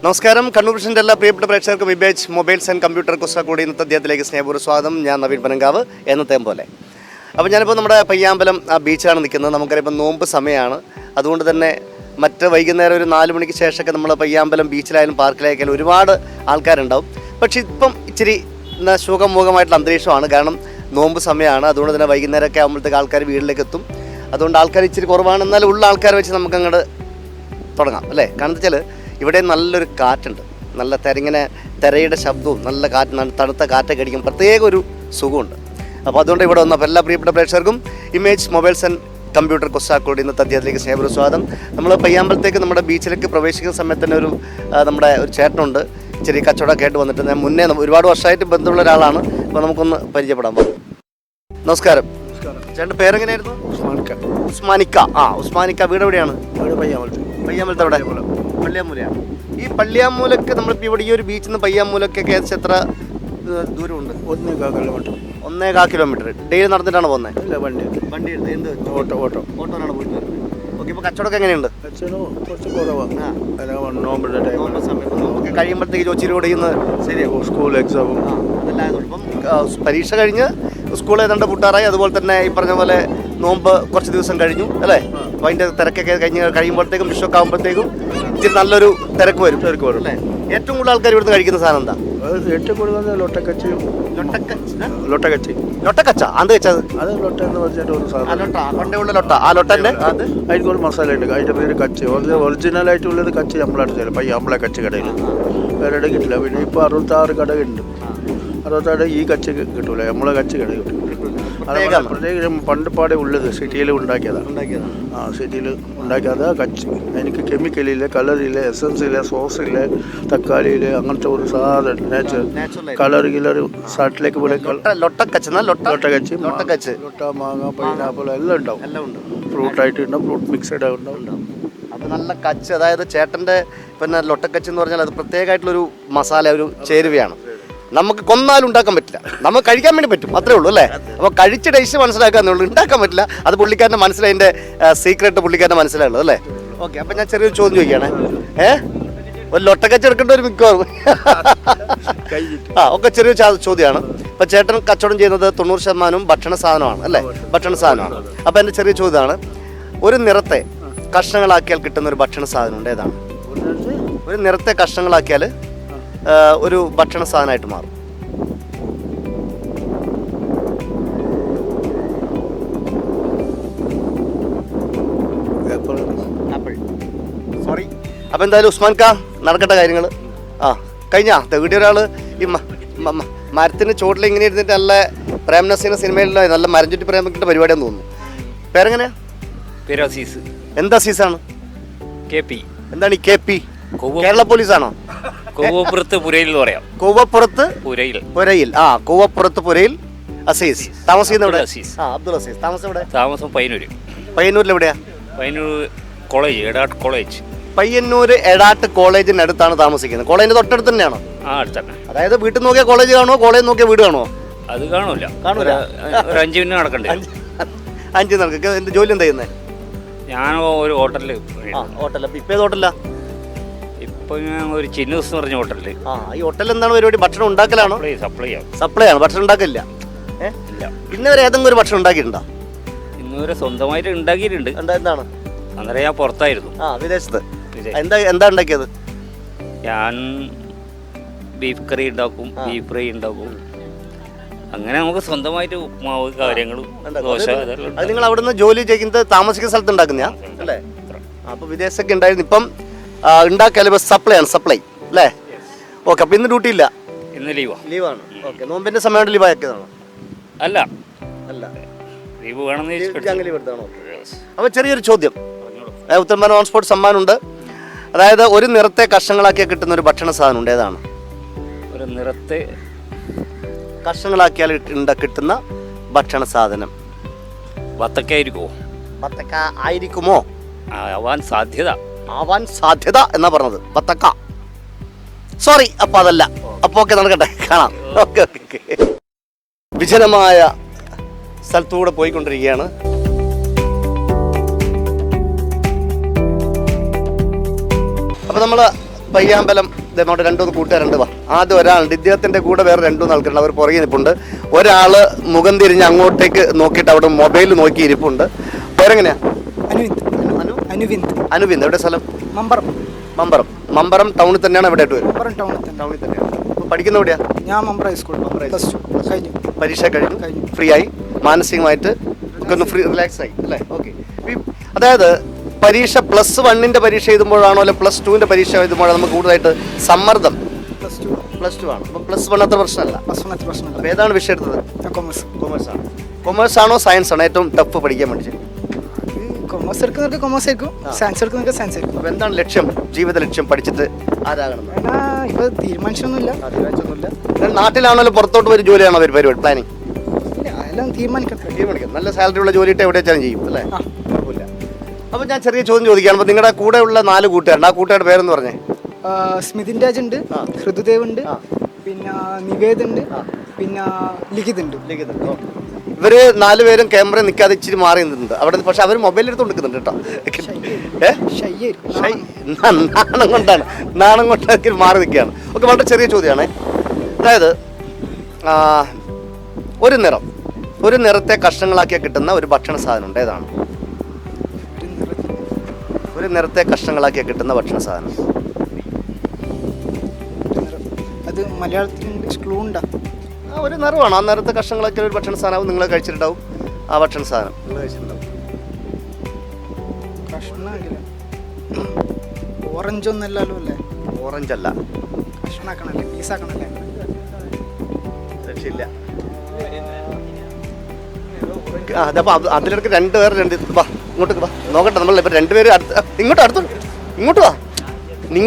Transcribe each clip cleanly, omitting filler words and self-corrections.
നമസ്കാരം. കണ്ണൂർ വിഷൻ്റെ എല്ലാ പ്രിയപ്പെട്ട പ്രേക്ഷകർക്കും വിബേജ് മൊബൈൽസ് ആൻഡ് കമ്പ്യൂട്ടർ കൂടി ഇന്നത്തെ അദ്ദേഹത്തിലേക്ക് സ്നേഹപൂർവ്വ സ്വാഗതം. ഞാൻ നവീൻ പനങ്കാവ്, എന്നത്തെയും പോലെ. അപ്പോൾ ഞാനിപ്പോൾ നമ്മുടെ പയ്യാമ്പലം ബീച്ചാണ് നിൽക്കുന്നത്. നമുക്കറിയാം നോമ്പ് സമയമാണ്. അതുകൊണ്ട് തന്നെ മറ്റ് വൈകുന്നേരം ഒരു 4 മണിക്ക് ശേഷമൊക്കെ നമ്മൾ പയ്യാമ്പലം ബീച്ചിലായാലും പാർക്കിലായാലും ഒരുപാട് ആൾക്കാരുണ്ടാവും. പക്ഷേ ഇപ്പം ഇച്ചിരി സുഖമുഖമായിട്ടുള്ള അന്തരീക്ഷമാണ്. കാരണം നോമ്പ് സമയമാണ്. അതുകൊണ്ട് തന്നെ വൈകുന്നേരമൊക്കെ ആകുമ്പോഴത്തേക്ക് ആൾക്കാർ വീട്ടിലേക്ക് എത്തും. അതുകൊണ്ട് ആൾക്കാർ ഇച്ചിരി കുറവാണ്. എന്നാലും ഉള്ള ആൾക്കാരെ വെച്ച് നമുക്കങ്ങോട്ട് തുടങ്ങാം അല്ലേ? കാരണം വെച്ചാൽ ഇവിടെ നല്ലൊരു കാറ്റുണ്ട്. നല്ല തിരയുടെ ശബ്ദവും നല്ല കാറ്റ്, തണുത്ത കാറ്റൊക്കെ അടിക്കും. പ്രത്യേക ഒരു സുഖമുണ്ട്. അപ്പോൾ അതുകൊണ്ട് ഇവിടെ വന്നപ്പോൾ എല്ലാ പ്രിയപ്പെട്ട പ്രേക്ഷകർക്കും ഇമേജ് മൊബൈൽസ് ആൻഡ് കമ്പ്യൂട്ടർ കൊസ്സാക്കോട് ഇന്നത്തെ അദ്ദേഹത്തിലേക്ക് സ്നേഹപൂർവ്വ സ്വാഗതം. നമ്മൾ പയ്യാമ്പലത്തേക്ക് നമ്മുടെ ബീച്ചിലേക്ക് പ്രവേശിക്കുന്ന സമയത്ത് തന്നെ നമ്മുടെ ഒരു ചേട്ടനുണ്ട്. ഇച്ചിരി കച്ചവടമൊക്കെ ആയിട്ട് വന്നിട്ട് ഞാൻ മുന്നേ ഒരുപാട് വർഷമായിട്ട് ബന്ധമുള്ള ഒരാളാണ്. അപ്പോൾ നമുക്കൊന്ന് പരിചയപ്പെടാൻ പോകും. നമസ്കാരം. ചേട്ടൻ്റെ പേരെങ്ങനെയായിരുന്നു? ഉസ്മാനിക്ക. ഉസ്മാനിക്ക. വീട് എവിടെയാണ്? പയ്യാമ്പലത്ത്. എവിടെ? പള്ളിയാമൂലയാണ്. ഈ പള്ളിയാമൂലക്ക് നമ്മളിപ്പോൾ ഇവിടെ ഈ ഒരു ബീച്ചിൽ നിന്ന് പയ്യാമൂലക്കൊക്കെ ഏകദേശം എത്ര ദൂരമുണ്ട്? 1.25 കിലോമീറ്റർ. ഡെയിലി നടന്നിട്ടാണ് പോകുന്നത്? ഇല്ല, വണ്ടി എടുത്ത്. എന്ത് ഓട്ടോനാണ് പോയിട്ട് വരുന്നത്? ഓക്കെ. ഇപ്പോൾ കച്ചവടമൊക്കെ എങ്ങനെയുണ്ട്? കുറച്ച് കുറവാണ്. നോമ്പ് സമയത്ത് നോമ്പൊക്കെ കഴിയുമ്പോഴത്തേക്ക് ചോദിച്ചിലൂടെ ഇന്ന് ശരിയാകും. സ്കൂൾ എക്സാമും അതെല്ലാം. ഇപ്പം പരീക്ഷ കഴിഞ്ഞ് സ്കൂൾ ഏതാണ്ട് പൂട്ടാറായി. അതുപോലെ തന്നെ ഈ പറഞ്ഞ പോലെ നോമ്പ് കുറച്ച് ദിവസം കഴിഞ്ഞു അല്ലേ? അപ്പോൾ അതിൻ്റെ തിരക്കൊക്കെ കഴിയുമ്പോഴത്തേക്കും വിഷൊക്കെ ആകുമ്പോഴത്തേക്കും ഇച്ചിരി നല്ലൊരു തിരക്ക് വരും അല്ലേ? ഏറ്റവും കൂടുതൽ ആൾക്കാർ ഇവിടുന്ന് കഴിക്കുന്ന സാധനം എന്താ? ഏറ്റവും കൂടുതൽ ലൊട്ടക്കച്ച. അത് വെച്ചത് അത് ലൊട്ട എന്ന് പറഞ്ഞിട്ട് ഒരു സാധനം. കൊണ്ടുള്ള ലൊട്ട. ആ ലൊട്ടൻ്റെ അതിന് ഒരു മസാല ഉണ്ട്. അതിൻ്റെ പേര് കച്ച്. ഒറിജിനലായിട്ടുള്ളത് കച്ച് നമ്മളടുത്ത് ചില പയ്യാമ്പള കച്ച് കടയിൽ വേറെ കിട്ടില്ല. പിന്നെ ഇപ്പോൾ 66 കടയുണ്ട്. 66 ഈ കച്ച് കിട്ടൂല, നമ്മളെ കച്ച് കട കിട്ടും. പ്രത്യേകം പണ്ട് പാടെ ഉള്ളത് സിറ്റിയിൽ ഉണ്ടാക്കിയതാണ്. സിറ്റിയിൽ ഉണ്ടാക്കിയത് കച്ച്. എനിക്ക് കെമിക്കലില്ല, കളറില്ല, എസൻസില്ല, സോസില്ല, തക്കാളിയില്ല, അങ്ങനത്തെ ഒരു സാധനം നാച്ചുറൽ കളർ സാട്ടിലേക്ക് പോലെ ലൊട്ടക്കച്ച്, ലൊട്ട, മാങ്ങ, പൈനാപ്പിൾ എല്ലാം ഉണ്ടാവും. ഫ്രൂട്ടായിട്ട് ഉണ്ടാവും, ഫ്രൂട്ട് മിക്സഡ് ഉണ്ടാവും. അപ്പോൾ നല്ല കച്ച്. അതായത് ചേട്ടൻ്റെ പിന്നെ ലൊട്ടക്കച്ച് എന്ന് പറഞ്ഞാൽ അത് പ്രത്യേകമായിട്ടുള്ളൊരു മസാല, ഒരു ചേരുവയാണ്. നമുക്ക് കൊന്നാലും ഉണ്ടാക്കാൻ പറ്റില്ല, നമുക്ക് കഴിക്കാൻ വേണ്ടി പറ്റും, അത്രേ ഉള്ളൂ അല്ലേ? അപ്പോൾ കഴിച്ച ടേസ്റ്റ് മനസ്സിലാക്കാന്നേ ഉള്ളൂ, ഉണ്ടാക്കാൻ പറ്റില്ല. അത് പുള്ളിക്കാരൻ്റെ മനസ്സിലതിൻ്റെ സീക്രട്ട് പുള്ളിക്കാരൻ്റെ മനസ്സിലായുള്ളത് അല്ലേ? ഓക്കെ. അപ്പം ഞാൻ ചെറിയൊരു ചോദ്യം ചോദിക്കുകയാണ്. ഒരു ലൊട്ടക്കച്ച് എടുക്കേണ്ട ഒരു മിക്കവാറും ഒക്കെ ചെറിയൊരു ചോദ്യമാണ്. ഇപ്പം ചേട്ടൻ കച്ചവടം ചെയ്യുന്നത് 90% ഭക്ഷണ സാധനമാണ് അല്ലേ? ഭക്ഷണ സാധനമാണ്. അപ്പോൾ എൻ്റെ ചെറിയ ചോദ്യമാണ്, ഒരു നിറത്തെ കഷ്ണങ്ങളാക്കിയാൽ കിട്ടുന്ന ഒരു ഭക്ഷണ സാധനമുണ്ട്, ഏതാണ്? ഒരു നിറത്തെ കഷ്ണങ്ങളാക്കിയാൽ ഒരു ഭക്ഷണ സാധനമായിട്ട് മാറും. സോറി. അപ്പം എന്തായാലും ഉസ്മാൻ കാ നടക്കട്ടെ കാര്യങ്ങൾ. കഴിഞ്ഞാ വീട്ടിൽ ഒരാൾ ഈ മരത്തിന് ചോട്ടിൽ ഇങ്ങനെ ഇരുന്നിട്ട് നല്ല പ്രേംനസീന സിനിമയിലുള്ള നല്ല മരം ചുറ്റി പ്രേമിക്കേണ്ട പരിപാടിയാന്ന് തോന്നുന്നു. പേരെങ്ങനെയാ? എന്താ സീസാണ്? KP. എന്താണ് ഈ KP? കേരള പോലീസാണോ? കൂവപ്പുറത്ത് പുരയിൽ എന്ന് പറയാം. കൂവപ്പുറത്ത് പുരയിൽ. കൂവപ്പുറത്ത് പുരയിൽ അസീസ്. താമസിക്കുന്ന ഇവിടെ? അബ്ദുൾ അസീസ്. താമസം എവിടെ? താമസം പയ്യന്നൂർ. പയ്യന്നൂരിൽ എവിടെയാ? Payyanur college, Edat college. പയ്യന്നൂർ എടാട്ട് കോളേജിന് അടുത്താണ് താമസിക്കുന്നത്. കോളേജിന്റെ തൊട്ടടുത്ത് തന്നെയാണോ? അടുത്തന്നെ. അതായത് വീട്ടിൽ നോക്കിയാൽ കോളേജ് കാണുമോ, കോളേജ് നോക്കിയാൽ വീട് കാണുമോ? അത് കാണൂല. ഒരു 5 മിനിറ്റ് നടക്കണ്ടേ? 5 നടക്കുക. എന്ത് ജോലി എന്താ ചെയ്യുന്നത്? ഞാൻ ഒരു ഹോട്ടലിൽ. ഹോട്ടൽ. ഇപ്പൊ ഏത് ഹോട്ടലാ? ഇപ്പൊ ഞാൻ ഒരു ചിന്നൂസ് എന്ന് പറഞ്ഞ ഹോട്ടലിൽ. ഈ ഹോട്ടലിൽ എന്താണ് പരിപാടി? ഭക്ഷണം ഉണ്ടാക്കലാണോ? സപ്ലൈ ആണ്. ഭക്ഷണം ഉണ്ടാക്കില്ല. ഇന്ന് വരെ ഏതെങ്കിലും ഒരു ഭക്ഷണം ഉണ്ടാക്കിയിട്ടുണ്ടോ? ഇന്ന് വരെ സ്വന്തമായിട്ട് ഉണ്ടാക്കിയിട്ടുണ്ട്. എന്താണ്? അന്നേരം ഞാൻ പുറത്തായിരുന്നു, വിദേശത്ത്. എന്താ ഉണ്ടാക്കിയത്? ഞാൻ ബീഫ് കറി ഉണ്ടാക്കും, ബീഫ് ഫ്രൈ ഉണ്ടാക്കും. അങ്ങനെ നമുക്ക് സ്വന്തമായിട്ട് ഉപ്മാവ് കാര്യങ്ങളും ദോശ. അത് നിങ്ങൾ അവിടെ നിന്ന് ജോലി ചെയ്യുന്നത് താമസിക്കുന്ന സ്ഥലത്ത് ഉണ്ടാക്കുന്ന അല്ലേ? അപ്പോൾ വിദേശത്തൊക്കെ ഉണ്ടായിരുന്നു. ഇപ്പം ഉണ്ടാക്കിയാൽ സപ്ലൈ ആണ്. സപ്ലൈ അല്ലേ? ഓക്കെ. അപ്പോൾ ഇന്ന് ഡ്യൂട്ടി ഇല്ല? ഇന്ന് ലീവാണ്. ഓക്കെ. നോമ്പിന്റെ സമയത്ത് ലീവ് ആക്കിയതാണോ? അല്ല, ലീവ് വേണമെന്ന്. അപ്പോൾ ചെറിയൊരു ചോദ്യം, ഉത്തരമാന ഓൺ സ്പോട്ട് സമ്മാനമുണ്ട്. അതായത് ഒരു നിറത്തെ കഷ്ണങ്ങളാക്കിയാൽ കിട്ടുന്ന ഒരു ഭക്ഷണ സാധനം ഉണ്ട്, ഏതാണ്? ഒരു നിറത്തെ കഷ്ണങ്ങളാക്കിയാൽ കിട്ടുന്ന ഭക്ഷണ സാധനം. വത്തക്ക ആയിരിക്കുമോ? വത്തക്ക ആയിരിക്കുമോ? ആവാൻ സാധ്യത എന്നാ പറഞ്ഞത്. വത്തക്ക. സോറി, അപ്പൊ അതല്ല. അപ്പൊ ഓക്കെ, നടക്കട്ടെ, കാണാം. ഓക്കെ. വിജനമായ സ്ഥലത്തൂടെ പോയിക്കൊണ്ടിരിക്കുകയാണ്. അപ്പോൾ നമ്മൾ പയ്യാമ്പലം നമ്മുടെ രണ്ടുമൂന്ന് കൂട്ടുകാരുണ്ട്. വാ, ആദ്യം ഒരാളുണ്ട്, ഇദ്ദേഹത്തിന്റെ കൂടെ വേറെ രണ്ടുമൂന്ന് ആൾക്കാരുണ്ട്. അവർ പുറകെ നിൽപ്പുണ്ട്. ഒരാള് മുഖം തിരിഞ്ഞ് അങ്ങോട്ടേക്ക് നോക്കിയിട്ട് അവിടെ മൊബൈൽ നോക്കി ഇരിപ്പുണ്ട്. പേരെങ്ങനെയാ? അനുവിന്ദ്. എവിടെ സ്ഥലം? മമ്പറം ടൗണിൽ തന്നെയാണ്. എവിടെ ആയിട്ട് വരും? ടൗണിൽ തന്നെയാണ്. പഠിക്കുന്ന എവിടെയാ? ഞാൻ മമ്പറ ഹൈസ്കൂൾ കഴിഞ്ഞു. പരീക്ഷ കഴിഞ്ഞു, ഫ്രീ ആയി, മാനസികമായിട്ട് ഒക്കെ ഒന്ന് ഫ്രീ റിലാക്സ് ആയി അല്ലേ? ഓക്കെ. അതായത് പരീക്ഷ +1 പരീക്ഷ എഴുതുമ്പോഴാണോ അല്ലെ +2 പരീക്ഷ എഴുതുമ്പോഴാണ് നമുക്ക് കൂടുതലായിട്ട് സമ്മർദ്ദം? +2 ആണ്. അപ്പം +1 അത്ര പ്രശ്നമല്ല. അപ്പോൾ ഏതാണ് വിഷയം എടുത്തത്? കൊമേഴ്സ് ആണ്. കൊമേഴ്സ് ആണോ സയൻസ് ആണോ ഏറ്റവും ടഫ് പഠിക്കാൻ വേണ്ടി? കൊമേഴ്സ് എടുക്കുന്നവർക്ക് കൊമേഴ്സ് ആയിരിക്കും, സയൻസ് എടുക്കുന്നവർക്ക് സയൻസ് ആയിരിക്കും. അപ്പോൾ എന്താണ് ലക്ഷ്യം, ജീവിത ലക്ഷ്യം? പഠിച്ചിട്ട് ആരാകണം? ഇപ്പോൾ തീരുമാനിച്ചൊന്നുമില്ല. നാട്ടിലാണല്ലോ പുറത്തോട്ട് ഒരു ജോലിയാണോ അവർ പരിപാടി പ്ലാനിങ്? അതെല്ലാം തീരുമാനിക്കാം. നല്ല സാലറി ഉള്ള ജോലിയിട്ട് എവിടെ വെച്ചാലും ചെയ്യും അല്ലേ? കുഴപ്പമില്ല. അപ്പോൾ ഞാൻ ചെറിയ ചോദ്യം ചോദിക്കുകയാണ്. അപ്പോൾ നിങ്ങളുടെ കൂടെ ഉള്ള 4 കൂട്ടുകാരുണ്ട്. ആ കൂട്ടുകാരുടെ പേരെന്ന് പറഞ്ഞേ? സ്മിതിൻ രാജ് ഉണ്ട്, ഹൃദുദേവ് ഉണ്ട്, പിന്നെ നിവേദ് ഉണ്ട്, പിന്നെ ലിഖിത് ഉണ്ട്. ഇവര് 4 പേരും ക്യാമറ നിൽക്കാതെ ഇച്ചിരി മാറി നിന്നിട്ടുണ്ട് അവിടെ. പക്ഷെ അവർ മൊബൈൽ എടുത്ത് കൊടുക്കുന്നുണ്ട് കേട്ടോ. നാണം കൊണ്ടാക്കി മാറി നിൽക്കുകയാണ്. ഓക്കെ, വളരെ ചെറിയ ചോദ്യമാണ്. അതായത് ഒരു നിറത്തെ കഷ്ണങ്ങളാക്കിയാൽ കിട്ടുന്ന ഒരു ഭക്ഷണ സാധനം ഉണ്ട്. ഏതാണ് ഒരു നിറത്തെ കഷ്ണങ്ങളാക്കിയാൽ കിട്ടുന്ന ഭക്ഷണ സാധനം? അത് മലയാളത്തിൽ ക്ലൂ ഉണ്ടോ? ഒരു നിറമാണ്. ആ നിറത്തെ കഷ്ണങ്ങളാക്കിയ ഒരു ഭക്ഷണ സാധനവും നിങ്ങൾ കഴിച്ചിട്ടുണ്ടാവും. ആ ഭക്ഷണ സാധനം നിങ്ങൾ കഴിച്ചിട്ടുണ്ടാവും. ഓറഞ്ച് ഒന്നല്ലല്ലോ അല്ലേ? ഓറഞ്ച് അല്ല. കഷ്ണാക്കണല്ലേ, പീസാക്കണല്ലേ? രക്ഷയില്ല. അതപ്പോൾ അതിലിടക്ക് 2 പേർ വാ ഇങ്ങോട്ട് വാ നോക്കട്ടെ. നമ്മൾ ഇപ്പം 2 പേര് ഇങ്ങോട്ട് വാ. നീ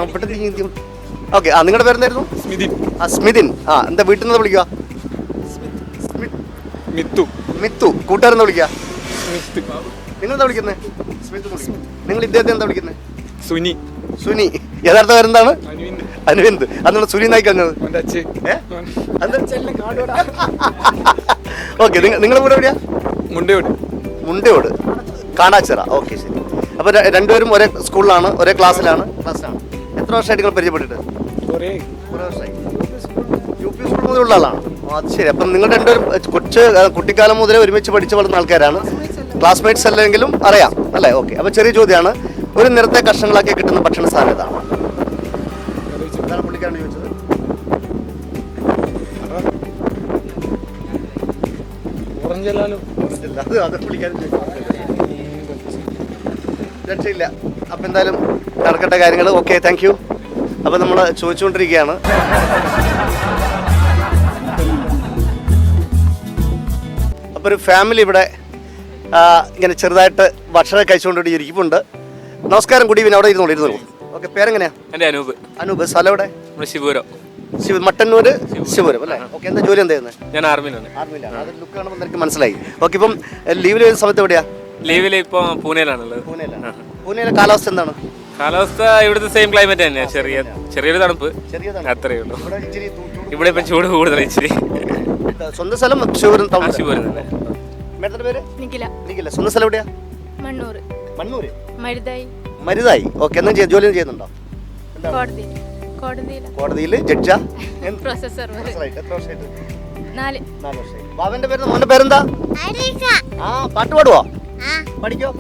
അവിടെ. ഓക്കെ, നിങ്ങളുടെ പേരെന്തായിരുന്നു? സ്മിതിൻ. എന്താ വീട്ടിൽ നിന്ന് വിളിക്കുക? മിത്തു. കൂട്ടുകാരെന്താ വിളിക്കുക? നിങ്ങളെന്താ വിളിക്കുന്നത്? നിങ്ങൾ ഇദ്ദേഹത്തെ എന്താ വിളിക്കുന്നത്? സുനി. യഥാർത്ഥ പേരെന്താണ്? അനുവിന്ദ്. അതാണ് സുനി നായി കഴിഞ്ഞത്. ഓക്കെ, നിങ്ങളുടെ കൂടെ എവിടെയാ? മുണ്ടയോട് കാണാച്ചിറ. ഓക്കെ, ശരി. അപ്പോൾ 2 പേരും ഒരേ സ്കൂളിലാണ്, ഒരേ ക്ലാസ്സിലാണ്. എത്ര വർഷമായിട്ട് നിങ്ങൾ പരിചയപ്പെട്ടിട്ട്? കുറേ വർഷമായി. UP സ്കൂൾ മുതലുള്ള ആളാണ്. അത് ശരി. അപ്പം നിങ്ങൾ 2 പേരും കുട്ടിക്കാലം മുതലേ ഒരുമിച്ച് പഠിച്ചു വളർന്ന ആൾക്കാരാണ്. ക്ലാസ്മേറ്റ്സ് അല്ലെങ്കിലും അറിയാം അല്ലേ? ഓക്കെ. അപ്പോൾ ചെറിയ ചോദ്യമാണ്. ഒരു നിറത്തെ കഷ്ണങ്ങളാക്കി കിട്ടുന്ന ഭക്ഷണ സാധനം ഏതാണ്? പുള്ളിക്കാരൻ ചോദിച്ചത്. രക്ഷയില്ല. അപ്പം എന്തായാലും നടക്കട്ടെ കാര്യങ്ങൾ. Okay, thank you. അപ്പം നമ്മൾ ചോദിച്ചുകൊണ്ടിരിക്കുകയാണ്. അപ്പോൾ ഒരു ഫാമിലി ഇവിടെ ഇങ്ങനെ ചെറുതായിട്ട് ഭക്ഷണം കഴിച്ചുകൊണ്ട് ഇരിക്കുന്നുണ്ട്. നമസ്കാരം, ഗുഡ് ഈവനിങ്. അവിടെ ഇരുന്നോളൂ. ഓക്കെ, പേരെങ്ങനെയാ? എൻ്റെ അനൂപ്. സ്ഥലം എവിടെ? മട്ടന്നൂർ ശിവപുരം അല്ലേ? ഓക്കെ. എന്താ ജോലി? എന്താ ചെയ്യുന്നത്? ഞാൻ ആർമിയിലാണ്. അത് ലുക്ക് കാണുമ്പോൾ എനിക്ക് മനസ്സിലായി. ഓക്കെ. ഇപ്പം ലീവിൽ വരുന്ന സമയത്ത് എവിടെയാ? ലീവിൽ ഇപ്പോൾ പൂനെയിലാണുള്ളത്. പൂനെയിലെ കാലാവസ്ഥ എന്താണ്? കാലാവസ്ഥ ഇവിടുത്തെ സെയിം ക്ലൈമറ്റ് തന്നെയാണ്. ചെറിയൊരു തണുപ്പ് അത്രയേ ഉള്ളൂ. ഇവിടെ ഇപ്പം ചൂട് കൂടുതൽ ഇച്ചിരി. സ്വന്തം സ്ഥലം ശിവപുരം ടൗൺ? ശിവപുരം തന്നെ. മേഡത്തിന്റെ പേര്? നിഖില. സ്വന്തം സ്ഥലം എവിടെയാ? മണ്ണൂര്. മരുതായി. ഓക്കെ. എന്താ ജോലി ചെയ്യുന്നുണ്ടോ? കോടതിയിൽ ജഡ്ജാ? എത്ര വർഷമായിട്ട്? 4 വർഷമായി. ബാബന്റെ പേര്? മോന്റെ പേരെന്താ? പാട്ട് പാടുവോ? പഠിക്കോ?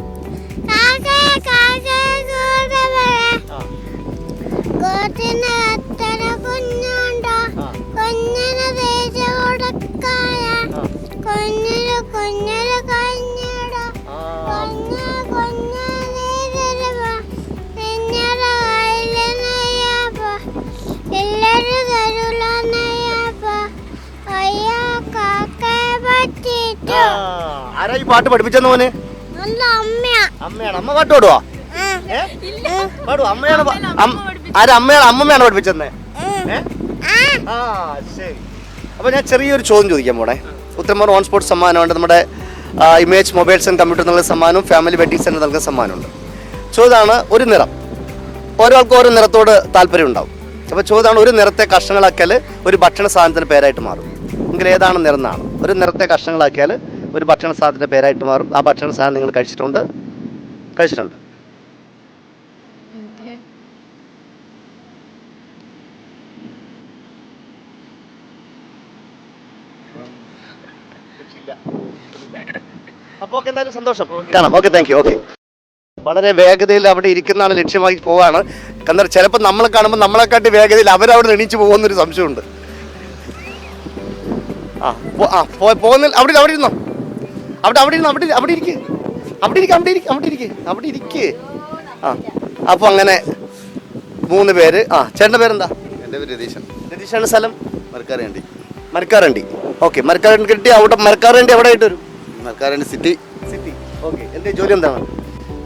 ആരാ ഈ പാട്ട് പഠിപ്പിച്ചെന്ന് മോനെ? അമ്മയാണ്. അമ്മ പാട്ട് പാടുവാ? പാടുവാ? അമ്മയാണ്. അമ്മമ്മയാണ് പഠിപ്പിച്ചെന്നേ? ശരി. അപ്പോൾ ഞാൻ ചെറിയൊരു ചോദ്യം ചോദിക്കാൻ പോണേ. ഉത്തരമൂർ ഓൺ സ്പോർട്സ് സമ്മാനമുണ്ട്. നമ്മുടെ ഇമേജ് മൊബൈൽസ് ആൻഡ് കമ്പ്യൂട്ടർ എന്നുള്ള സമ്മാനവും ഫാമിലി വെഡിങ് സെന്റർ നൽകുന്ന സമ്മാനമുണ്ട്. ചോദ്യമാണ് ഒരു നിറം. ഓരോ ആൾക്കും ഓരോ നിറത്തോട് താല്പര്യം ഉണ്ടാവും. അപ്പോൾ ചോദ്യമാണ് ഒരു നിറത്തെ കഷ്ണങ്ങളാക്കിയാൽ ഒരു ഭക്ഷണ സാധനത്തിന് പേരായിട്ട് മാറും. എങ്കിൽ ഏതാണ് നിറം എന്നാണ്. ഒരു നിറത്തെ കഷ്ണങ്ങളാക്കിയാൽ ഒരു ഭക്ഷണ സാധനത്തിൻ്റെ പേരായിട്ട് മാറും. ആ ഭക്ഷണ സാധനം നിങ്ങൾ കഴിച്ചിട്ടുണ്ട്? അപ്പോൾ ഓക്കെ, എന്തായാലും സന്തോഷം. കാണാം. Okay, thank you. ഓക്കെ, വളരെ വേഗതയിൽ അവിടെ ഇരിക്കുന്നതാണ് ലക്ഷ്യമാക്കി പോവാണ്. കാരണം ചിലപ്പോൾ നമ്മളെ കാണുമ്പോൾ നമ്മളെക്കാട്ടി വേഗതയിൽ അവരവിടെ എണീച്ച് പോകുന്നൊരു സംശയമുണ്ട്. പോകുന്നില്ല. അവിടെ ഇരുന്നോ, അവിടെ ഇരിക്ക്. അപ്പോൾ അങ്ങനെ 3 പേര്. ചേട്ടൻ്റെ പേരെന്താ? എൻ്റെ പേര് രതീശൻ. രതീഷാണ്. സ്ഥലം മരക്കാരേണ്ടി. മരക്കാരണ്ടി. ഓക്കെ, മരക്കാരണ്ടി കിട്ടി. അവിടെ മരക്കാരണ്ടി എവിടെ ആയിട്ട് വരും? മരക്കാരേണ്ടി സിറ്റി. ഓക്കെ, എൻ്റെ ജോലി എന്താണ്?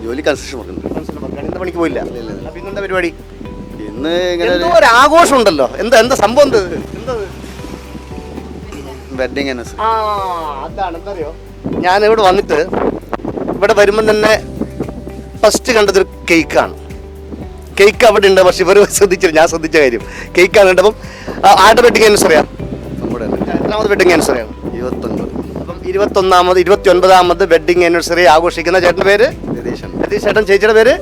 ജോലി കൺസ്ട്രക്ഷൻ വർക്കുണ്ട്. ഇന്ന് പണിക്ക് പോയില്ല. അപ്പം ഇന്നെന്താ പരിപാടി? ഇന്ന് ഇങ്ങനെ എന്തോ ഒരു ആഘോഷം ഉണ്ടല്ലോ. എന്താ സംഭവം? എന്താ വെഡിങ് ആനിവേഴ്സറി. അതാണ്. എന്തറിയോ, ഞാൻ ഇവിടെ വന്നിട്ട് ഇവിടെ വരുമ്പം തന്നെ ഫസ്റ്റ് കണ്ടതൊരു കേക്കാണ്. കേക്ക് അവിടെ ഉണ്ട്, പക്ഷെ ഇവർ ശ്രദ്ധിച്ചില്ല. ഞാൻ ശ്രദ്ധിച്ച കാര്യം കേക്കാണ് കണ്ടപ്പം. ആരുടെ വെഡിങ് ആനിവേഴ്സറിയാണ്? നമ്മുടെ എത്രാമത് വെഡിങ് ആനിവേഴ്സറിയാണ്? 29. അപ്പം 29ാമത് വെഡിങ് ആനിവേഴ്സറി ആഘോഷിക്കുന്ന ചേട്ടൻ്റെ പേര് രതീശൻ. രതീഷ് ചേട്ടൻ. ചേച്ചിയുടെ പേര്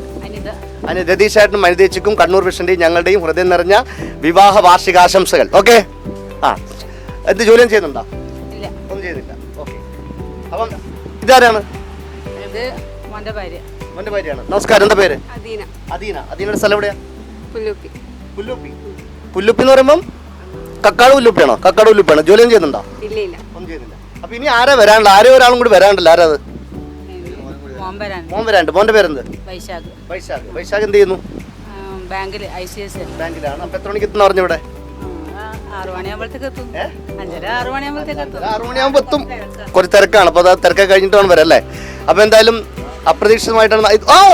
രതീഷ് ചേട്ടനും അനിതേച്ചിക്കും കണ്ണൂർ വിഷന്റെയും ഞങ്ങളുടെയും ഹൃദയം നിറഞ്ഞ വിവാഹ വാർഷികാശംസകൾ. ഓക്കെ. എന്ത് ജോലിയും ചെയ്യുന്നുണ്ടോ? ഒന്നും ചെയ്യുന്നില്ല. ഓക്കെ. അപ്പം ഇതാരാണ്? മോന്റെ ഭാര്യയാണ്. നമസ്കാരം. എന്താ പേര്? അദീനയുടെ സ്ഥലം എവിടെയാ? പുല്ലുപ്പി. എന്ന് പറയുമ്പം കക്കാട് പുല്ലുപ്പിയാണോ? കക്കാട് പുല്ലുപ്പിയാണോ? ജോലിയും ചെയ്യുന്നുണ്ടോ? ഒന്നും ചെയ്യുന്നില്ല. അപ്പൊ ഇനി ആരാ വരാനുള്ള? ആരോ ഒരാളും കൂടി വരാണ്ടല്ലോ. ആരാ അത്? മോൻ വരാണ്ട്. മോന്റെ പേരെന്ത്? വൈശാഖ്. എന്ത് ചെയ്യുന്നു? ബാങ്കിലാണ്. അപ്പൊ എത്ര മണിക്ക് എത്തുന്ന പറഞ്ഞു? ഇവിടെ 6 മണിയാകുമ്പോ എത്തും. കുറച്ച് തിരക്കാണ്. അപ്പൊ അത് തിരക്കൊക്കെ കഴിഞ്ഞിട്ട് വേണം വരാം അല്ലേ? അപ്പൊ എന്തായാലും അപ്രതീക്ഷിതമായിട്ടാണ്.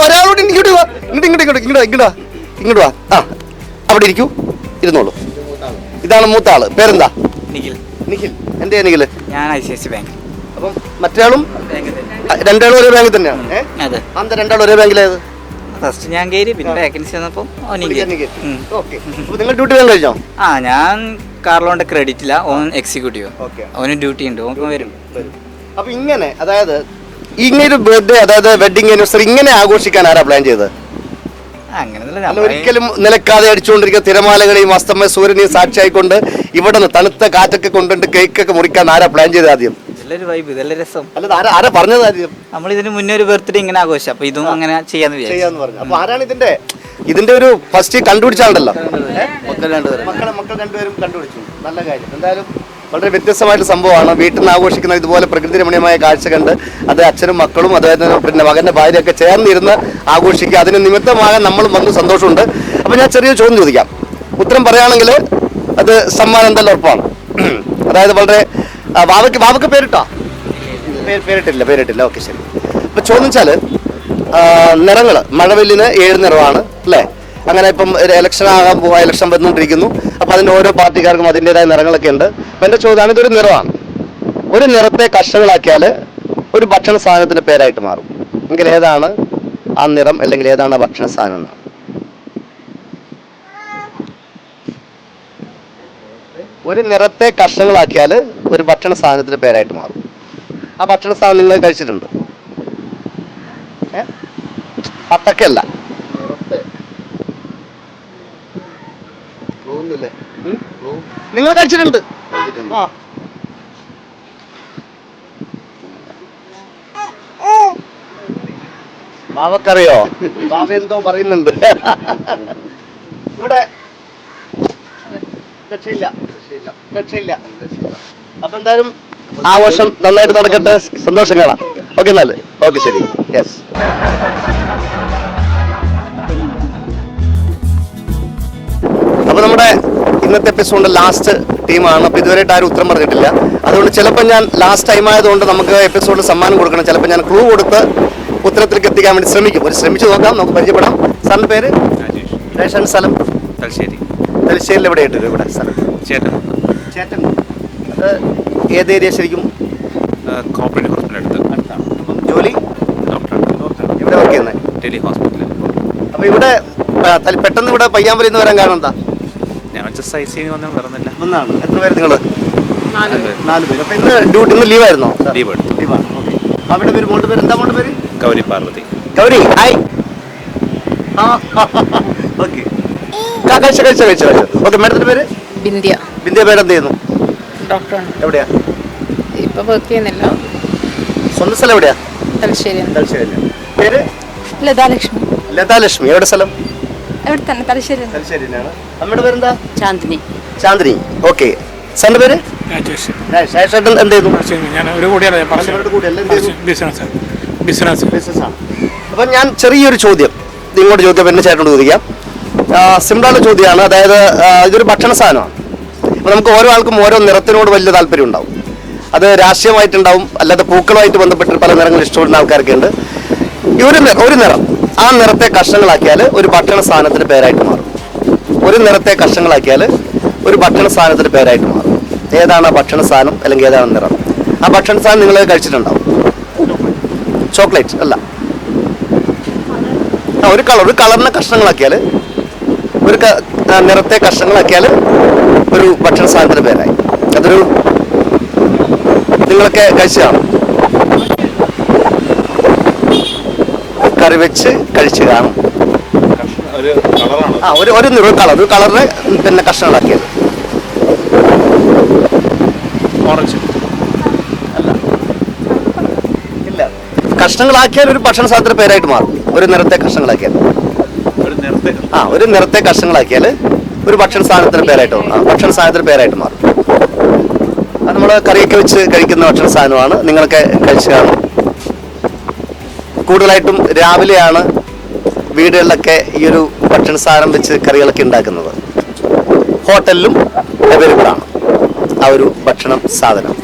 ഒരാളോട് ഇങ്ങോട്ട് വാ. അവിടെ ഇരിക്കൂ, ഇരുന്നോളൂ. ഇതാണ് മൂത്ത ആള്. പേരെന്താ? നിഖിൽ. എന്തേ നിഖിൽ? ഞാൻ ICICI ബാങ്ക്. അപ്പം മറ്റേയാളും രണ്ടാളും ഒരേ ബാങ്കിൽ തന്നെയാണ്. അന്ത രണ്ടാളും ഒരേ ബാങ്കിലേത്? ഫസ്റ്റ് ഞാൻ കയറി, പിന്നെ വാക്കൻസി വന്നപ്പോൾ ഓക്കെ. നിങ്ങൾ ഡ്യൂട്ടി വേണം കഴിഞ്ഞോ? ഞാൻ കാർലോന്റെ ക്രെഡിറ്റില്ല, ഓൻ എക്സിക്യൂട്ടീവ്. അവന് ഡ്യൂട്ടി ഉണ്ട്, ഓൻ വരും. അപ്പൊ ഇങ്ങനെ, അതായത് ഇങ്ങനൊരു ബർത്ത്ഡേ, അതായത് വെഡിങ് ആനിവേഴ്സറി ഇങ്ങനെ ആഘോഷിക്കാൻ ആരാ പ്ലാൻ ചെയ്തത്? ഒരിക്കലും നിലക്കാതെ അടിച്ചുകൊണ്ടിരിക്കുന്ന തിരമാലകളെയും അസ്തമയ സൂര്യനെയും സാക്ഷിയായിക്കൊണ്ട് ഇവിടെ നിന്ന് തണുത്ത കാറ്റൊക്കെ കൊണ്ടുണ്ട് കേക്കൊക്കെ മുറിക്കാൻ ആരാ പ്ലാൻ ചെയ്ത് ആദ്യം? നല്ലൊരു വൈബ്, നല്ല രസം. അല്ല, ആരാ പറഞ്ഞത് ആദ്യം? നമ്മൾ ഇതിന് മുന്നേ ഒരു ബർത്ത്ഡേ ഇങ്ങനെ ആഘോഷം, അപ്പൊ ഇതും അങ്ങനെ ചെയ്യാന്ന് പറഞ്ഞു. അപ്പൊ ആരാണ് ഇതിന്റെ ഒരു ഫസ്റ്റ് കണ്ടുപിടിച്ചാണ്ടല്ലോ? മക്കൾ രണ്ടുപേരും കണ്ടുപിടിച്ചു. നല്ല കാര്യം. എന്തായാലും വളരെ വ്യത്യസ്തമായിട്ട് സംഭവമാണ്. വീട്ടിൽ നിന്ന് ആഘോഷിക്കുന്ന ഇതുപോലെ പ്രകൃതി രമണീയമായ കാഴ്ച കണ്ട് അത് അച്ഛനും മക്കളും അതായത് പിന്നെ മകന്റെ ഭാര്യയൊക്കെ ചേർന്നിരുന്ന് ആഘോഷിക്കുക. അതിന് നിമിത്തമാകാൻ നമ്മളും വന്ന് സന്തോഷമുണ്ട്. അപ്പൊ ഞാൻ ചെറിയൊരു ചോദ്യം ചോദിക്കാം. ഉത്തരം പറയുകയാണെങ്കിൽ അത് സമ്മാനം എന്തായാലും ഉറപ്പാണ്. അതായത് വളരെ വാവക്ക് പേരിട്ടോ? പേരിട്ടില്ല. ഓക്കെ, ശരി. അപ്പൊ ചോദ്യം വെച്ചാല് നിറങ്ങൾ, മഴവില്ലിന് 7 നിറമാണ് അല്ലേ? അങ്ങനെ ഇപ്പം ഇലക്ഷൻ ആകാൻ പോവാ, ഇലക്ഷൻ വന്നുകൊണ്ടിരിക്കുന്നു. അപ്പൊ അതിന്റെ ഓരോ പാർട്ടിക്കാർക്കും അതിൻ്റെതായ നിറങ്ങളൊക്കെ ഉണ്ട്. അപ്പൊ എന്റെ ചോദ്യമാണ്, ഇതൊരു നിറമാണ്. ഒരു നിറത്തെ കഷ്ണങ്ങളാക്കിയാൽ ഒരു ഭക്ഷണ സാധനത്തിന്റെ പേരായിട്ട് മാറും. എങ്കിൽ ഏതാണ് ആ നിറം, അല്ലെങ്കിൽ ഏതാണ് ആ ഭക്ഷണ സാധനം എന്നാണ്? ഒരു നിറത്തെ കഷ്ണങ്ങളാക്കിയാൽ ഒരു ഭക്ഷണ സാധനത്തിന്റെ പേരായിട്ട് മാറും. ആ ഭക്ഷണ സാധനം നിങ്ങൾ കഴിച്ചിട്ടുണ്ട്? പത്തക്കല്ല. നിങ്ങൾ കഴിച്ചിട്ടുണ്ട്? ബാവക്കറിയോ? ബാവ എന്തോ പറയുന്നുണ്ട്. ഇവിടെ രക്ഷയില്ല. അപ്പൊ എന്തായാലും ആഘോഷം നന്നായിട്ട് നടക്കട്ടെ. സന്തോഷം കാണാം. ഓക്കെ, എന്നാല് ഓക്കെ, ശരി. യെസ്. അപ്പൊ നമ്മുടെ ഇന്നത്തെ എപ്പിസോഡിന്റെ ലാസ്റ്റ് ടീമാണ്. അപ്പൊ ഇതുവരെയായിട്ട് ആരും ഉത്തരം പറഞ്ഞിട്ടില്ല. അതുകൊണ്ട് ചിലപ്പോൾ ഞാൻ ലാസ്റ്റ് ടൈം ആയതുകൊണ്ട് നമുക്ക് എപ്പിസോഡിൽ സമ്മാനം കൊടുക്കണം. ചിലപ്പോൾ ഞാൻ ക്ലൂ കൊടുത്ത് ഉത്തരത്തിലേക്ക് എത്തിക്കാൻ വേണ്ടി ശ്രമിച്ചു നോക്കാം. നമുക്ക് പരിചയപ്പെടാം. സാറിന്റെ പേര്? രേഷൻ. സ്ഥലം? തലശ്ശേരിയിൽ എവിടെയായിട്ട്? ഇവിടെ സ്ഥലം ചേട്ടൻ. അത് ഏത് ഏരിയ ശരിക്കും? കോപ്പറേറ്റീവ് ഹോസ്പിറ്റലിനടുത്ത്. അപ്പം ജോലി? ഇവിടെ വർക്ക് ചെയ്യുന്നത്? ടെലി ഹോസ്പിറ്റലിൽ. അപ്പൊ ഇവിടെ പെട്ടെന്ന് ഇവിടെ പയ്യാമ്പലിൽ നിന്ന് വരാൻ കാരണം എന്താ? ഞാൻ ജസ്റ്റ് ICICI വന്നാൽ വരുന്നില്ല. ഒന്നാണ്. എത്ര പേര് നിങ്ങൾ? 4 പേര്. അപ്പൊ ഇന്ന് ഡ്യൂട്ടി, ഇന്ന് ലീവായിരുന്നോ? ലീവാണ്. ഓക്കെ. അവിടെ പേര്, മോളുടെ പേര് എന്താ? മോളുടെ പേര് ഗൗരി പാർവതി. ഗൗരി, ഹായ്. ഓക്കെ. കഴിച്ചു. ഓക്കെ. മേഡത്തിന്റെ പേര്? ബിന്ദിയ. മേഡം എന്ത് ചെയ്യുന്നു? ഡോക്ടറാണ്. എവിടെയാ? ഇപ്പൊ വർക്ക് ചെയ്യുന്നില്ല. സ്വന്തം സ്ഥലം എവിടെയാ? തലശ്ശേരി. പേര്? ലതാലക്ഷ്മി. ലതാലക്ഷ്മി. എവിടെ സ്ഥലം? എവിടെ തന്നെ തലശ്ശേരി. തലശ്ശേരിയിലാണ്. അമ്മയുടെ പേരെന്താ? ചാന്ദിനി. ചാന്ദിനി. ഓക്കെ. സാറിന്റെ പേര്? രാജേഷ്. ശേഷം എന്ത് ചെയ്തു? ഞാൻ ഒരു കൂടിയാണ് ബിസിനസ്. ബിസിനസ്സാണ്. അപ്പം ഞാൻ ചെറിയൊരു ചോദ്യം ഇങ്ങോട്ട് ചോദിക്കാം, പിന്നെ ചേട്ടനോട് ചോദിക്കാം. സിമ്പിളായ ചോദ്യമാണ്. അതായത് ഇതൊരു ഭക്ഷണ സാധനമാണ്. അപ്പോൾ നമുക്ക് ഓരോ ആൾക്കും ഓരോ നിറത്തിനോട് വലിയ താല്പര്യം ഉണ്ടാവും. അത് രാഷ്ട്രീയമായിട്ടുണ്ടാവും, അല്ലാതെ പൂക്കളുമായിട്ട് ബന്ധപ്പെട്ട് പല നിറങ്ങൾ ഇഷ്ടപ്പെടുന്ന ആൾക്കാരൊക്കെ ഉണ്ട്. ഈ ഒരു നിറം, ആ നിറത്തെ കഷ്ണങ്ങളാക്കിയാൽ ഒരു ഭക്ഷണ സാധനത്തിന് പേരായിട്ട് മാറും. ഒരു നിറത്തെ കഷ്ണങ്ങളാക്കിയാൽ ഒരു ഭക്ഷണ സാധനത്തിന് പേരായിട്ട് മാറും. ഏതാണ് ആ ഭക്ഷണ സാധനം, അല്ലെങ്കിൽ ഏതാണ് നിറം? ആ ഭക്ഷണ സാധനം നിങ്ങൾ കഴിച്ചിട്ടുണ്ടാവും. ചോക്ലേറ്റ് അല്ല, ഒരു കളറിനെ കഷ്ണങ്ങളാക്കിയാൽ, ഒരു നിറത്തെ കഷ്ണങ്ങളാക്കിയാൽ ഒരു ഭക്ഷണ സാധനത്തിന് പേരായി. അതൊരു നിങ്ങളൊക്കെ കഴിച്ചതാണ്, കറി വെച്ച് കഴിച്ചു കാണും. ഒരു കളറിനെ പിന്നെ കഷ്ണങ്ങളാക്കിയത്. ഓറഞ്ച് അല്ല, ഇല്ല. കഷ്ണങ്ങളാക്കിയാൽ ഒരു ഭക്ഷണ സാധനത്തിന്റെ പേരായിട്ട് മാറും. ഒരു നിറത്തെ കഷ്ണങ്ങളാക്കിയാൽ, ഒരു നിറത്തെ കഷ്ണങ്ങളാക്കിയാൽ ഒരു ഭക്ഷണ സാധനത്തിന് പേരായിട്ട് മാറും. ഭക്ഷണ സാധനത്തിന് പേരായിട്ട് മാറും. അത് നമ്മൾ കറിയൊക്കെ വെച്ച് കഴിക്കുന്ന ഭക്ഷണ സാധനമാണ്. നിങ്ങളൊക്കെ കഴിച്ചു കാണും. കൂടുതലായിട്ടും രാവിലെയാണ് വീടുകളിലൊക്കെ ഈ ഒരു ഭക്ഷണ സാധനം വെച്ച് കറികളൊക്കെ ഉണ്ടാക്കുന്നത്. ഹോട്ടലിലും അവൈലബിൾ ആണ് ആ ഒരു ഭക്ഷണം സാധനം.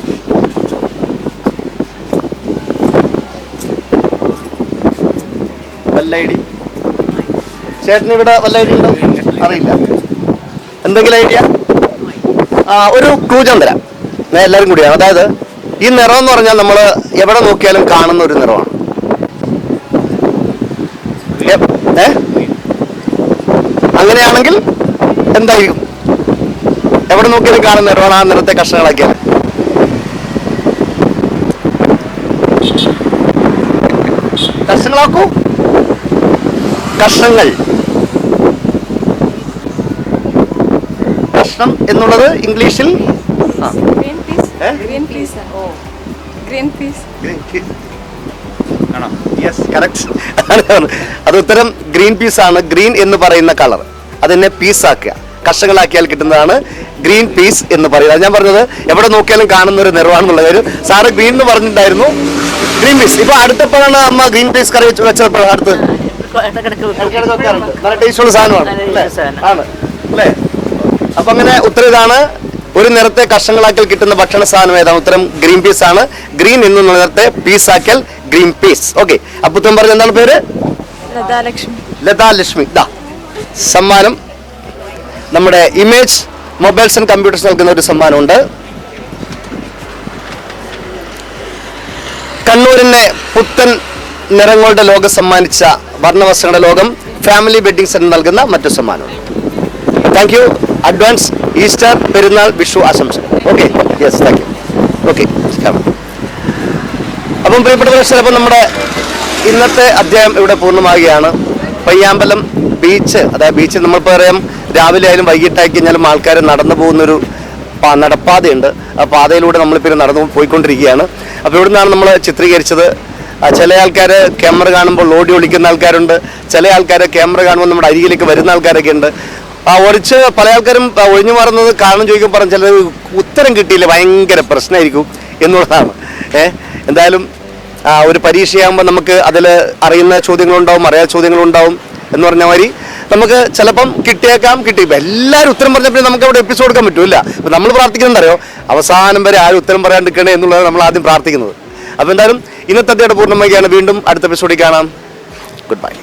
വല്ല ഐഡിയ? ചേട്ടന് ഇവിടെ വല്ല ഐഡിയ ഉണ്ടോ? അറിയില്ല. എന്തെങ്കിലും ഐഡിയ? ഒരു ക്ലൂ ഞാൻ തരാം, ഞാൻ എല്ലാവരും കൂടിയാണ്. അതായത് ഈ നിറം എന്ന് പറഞ്ഞാൽ നമ്മൾ എവിടെ നോക്കിയാലും കാണുന്ന ഒരു നിറമാണ്. അങ്ങനെയാണെങ്കിൽ എന്തായിരിക്കും? എവിടെ നോക്കിയാലും കാണുന്ന നിറമാണ് ആ നിറത്തെ കഷ്ണങ്ങളാക്കിയാൽ. കഷ്ണങ്ങളാക്കൂ. കഷ്ണങ്ങൾ. കഷ്ണം എന്നുള്ളത് ഇംഗ്ലീഷിൽ അത് ഉത്തരം ഗ്രീൻ പീസ് ആണ്. ഗ്രീൻ എന്ന് പറയുന്ന കളർ, അതിനെ പീസാക്കുക, കഷ്ണങ്ങളാക്കിയാൽ കിട്ടുന്നതാണ് ഗ്രീൻ പീസ് എന്ന് പറയുന്നത്. ഞാൻ പറഞ്ഞത് എവിടെ നോക്കിയാലും കാണുന്ന ഒരു നിറമാണെന്നുള്ള കാര്യം. സാറ് ഗ്രീൻ എന്ന് പറഞ്ഞിട്ടുണ്ടായിരുന്നു. Green peas. ഇപ്പൊ അടുത്തപ്പോഴാണ് അമ്മ ഗ്രീൻ പീസ് കറി വെച്ചപ്പോഴാണ് അടുത്ത്. നല്ല ടേസ്റ്റുള്ള സാധനമാണ് അല്ലേ? അപ്പൊ അങ്ങനെ ഉത്തരം ഇതാണ്. ഒരു നിറത്തെ കഷ്ണങ്ങളാക്കിയാൽ കിട്ടുന്ന ഭക്ഷണ സാധനം ഏതാണ്? ഉത്തരം ഗ്രീൻ പീസ് ആണ്. ഗ്രീൻ എന്നുള്ള നിറത്തെ പീസാക്കിയാൽ ഗ്രീൻ പീസ്. ഓക്കെ. അപ്പൊ ഉത്തരം പറഞ്ഞ എന്താണ് പേര്? ലതാലക്ഷ്മി. സമ്മാനം നമ്മുടെ ഇമേജ് മൊബൈൽസ് ആൻഡ് കമ്പ്യൂട്ടേഴ്സ് നൽകുന്ന ഒരു സമ്മാനമുണ്ട്. കണ്ണൂരിനെ പുത്തൻ നിറങ്ങളുടെ ലോകം സമ്മാനിച്ച വർണ്ണവസ്ത്രങ്ങളുടെ ലോകം ഫാമിലി വെഡിങ് സെന്റർ നൽകുന്ന മറ്റൊരു സമ്മാനമുണ്ട്. Thank you. Advance Easter, Perunnal, Vishu ആശംസ. Okay. Yes, thank you. Okay. അപ്പം പ്രിയപ്പെട്ട പ്രേക്ഷകർ, നമ്മുടെ ഇന്നത്തെ അധ്യായം ഇവിടെ പൂർണ്ണമാകുകയാണ്. പയ്യാമ്പലം ബീച്ച്, അതായത് ബീച്ചിൽ നമ്മളിപ്പോൾ പറയാം രാവിലെ ആയാലും വൈകിട്ടായി കഴിഞ്ഞാലും ആൾക്കാർ നടന്നു പോകുന്നൊരു നടപ്പാതയുണ്ട്. ആ പാതയിലൂടെ നമ്മളിപ്പോൾ നടന്നു പോയിക്കൊണ്ടിരിക്കുകയാണ്. അപ്പോൾ ഇവിടെ നിന്നാണ് നമ്മൾ ചിത്രീകരിച്ചത്. ചില ആൾക്കാർ ക്യാമറ കാണുമ്പോൾ ഓടി ഒളിക്കുന്ന ആൾക്കാരുണ്ട്. ചില ആൾക്കാർ ക്യാമറ കാണുമ്പോൾ നമ്മുടെ അരികിലേക്ക് വരുന്ന ആൾക്കാരൊക്കെ ഉണ്ട്. ഒഴിച്ച് പല ആൾക്കാരും ഒഴിഞ്ഞു മാറുന്നത് കാരണം ചോദിക്കാൻ പറഞ്ഞ ചിലർ ഉത്തരം കിട്ടിയില്ല, ഭയങ്കര പ്രശ്നമായിരിക്കും എന്നുള്ളതാണ്. എന്തായാലും ഒരു പരീക്ഷയാകുമ്പോൾ നമുക്ക് അതിൽ അറിയുന്ന ചോദ്യങ്ങളുണ്ടാവും, അറിയാത്ത ചോദ്യങ്ങളുണ്ടാവും എന്ന് പറഞ്ഞ മാതിരി നമുക്ക് ചിലപ്പം കിട്ടിയേക്കാം, കിട്ടിയിപ്പോൾ എല്ലാവരും ഉത്തരം പറഞ്ഞപ്പോൾ നമുക്ക് അവിടെ എപ്പിസോഡ് കൊടുക്കാൻ പറ്റൂല. അപ്പം നമ്മൾ പ്രാർത്ഥിക്കുന്നത് അറിയോ, അവസാനം വരെ ആരും ഉത്തരം പറയാണ്ടിരിക്കണേ എന്നുള്ളത് നമ്മൾ ആദ്യം പ്രാർത്ഥിക്കുന്നത്. അപ്പോൾ എന്തായാലും ഇന്നത്തെ അധ്യായം പൂർണ്ണമാക്കിയാണ്. വീണ്ടും അടുത്ത എപ്പിസോഡിൽ കാണാം. Good bye.